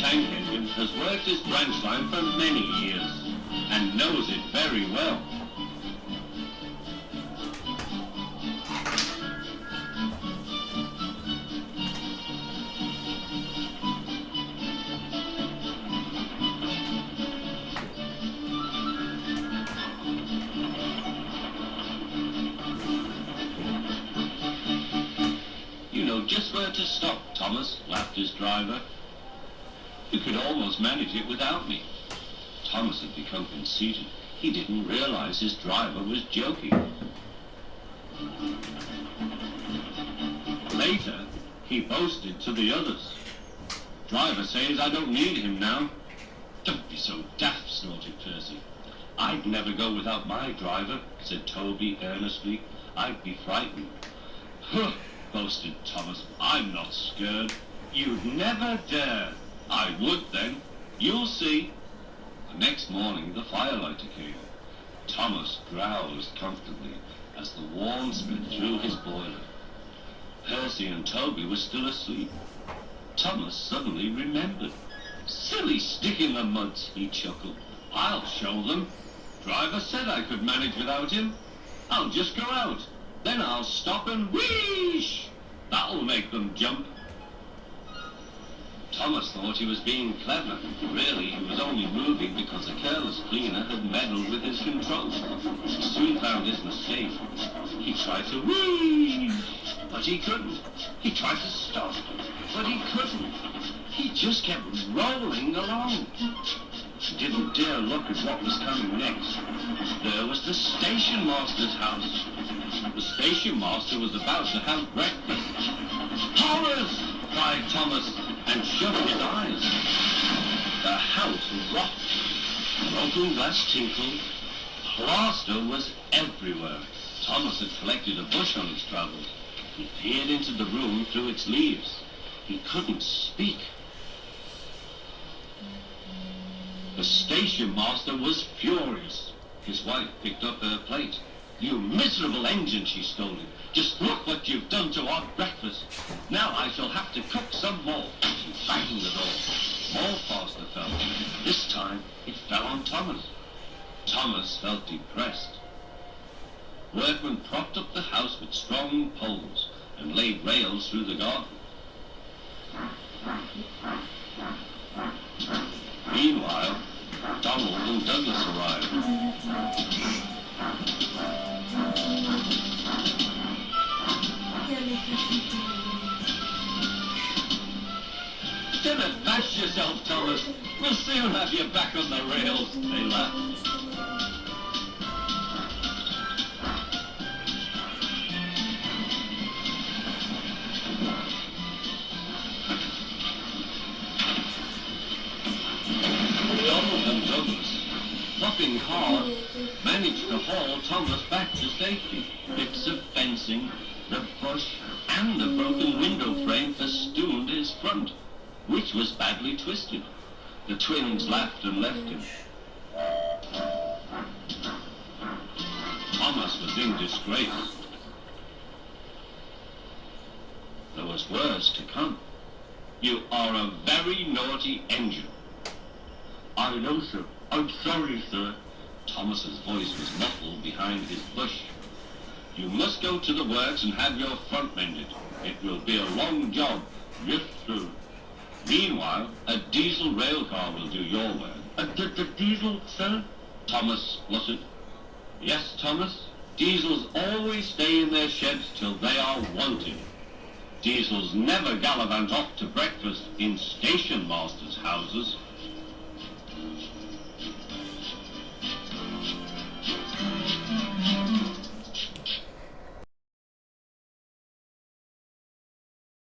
tank engine has worked his branch line for many years and knows it very well. You know just where to stop, Thomas, laughed his driver. You could almost manage it without me. Thomas had become conceited. He didn't realize his driver was joking. Later, he boasted to the others. Driver says I don't need him now. Don't be so daft, snorted Percy. I'd never go without my driver, said Toby earnestly. I'd be frightened. Huh, boasted Thomas. I'm not scared. You'd never dare. I would then. You'll see. The next morning, the firelighter came. Thomas drowsed comfortably as the warmth spread through his boiler. Percy and Toby were still asleep. Thomas suddenly remembered. Silly stick in the mud, he chuckled. I'll show them. Driver said I could manage without him. I'll just go out. Then I'll stop and wheesh. That'll make them jump. Thomas thought he was being clever. Really, he was only moving because a careless cleaner had meddled with his controls. He soon found his mistake. He tried to whee, but he couldn't. He tried to stop, but he couldn't. He just kept rolling along. He didn't dare look at what was coming next. There was the station master's house. The station master was about to have breakfast. Horrors! Cried Thomas, and shut his eyes. The house rocked. Broken glass tinkled. Plaster was everywhere. Thomas had collected a bush on his travels. He peered into the room through its leaves. He couldn't speak. The station master was furious. His wife picked up her plate. You miserable engine, she scolded. Just look what you've done to our breakfast. Now I shall have to cook some more. She banged the door. More plaster fell. This time it fell on Thomas. Thomas felt depressed. Workmen propped up the house with strong poles and laid rails through the garden. Meanwhile, Donald and Douglas arrived. Don't bash yourself, Thomas. We'll soon have you back on the rails, they laughed. Donald and Douglas, puffing hard, managed to haul Thomas back to safety. Bits of fencing, the bush, and a broken window frame festooned his front, which was badly twisted. The twins laughed and left him. Thomas was in disgrace. There was worse to come. You are a very naughty engine. I know, sir. I'm sorry, sir. Thomas's voice was muffled behind his bush. You must go to the works and have your front mended. It will be a long job. Yes, sir. Meanwhile, a diesel rail car will do your work. A diesel, sir? Thomas spluttered. Yes, Thomas. Diesels always stay in their sheds till they are wanted. Diesels never gallivant off to breakfast in station masters' houses.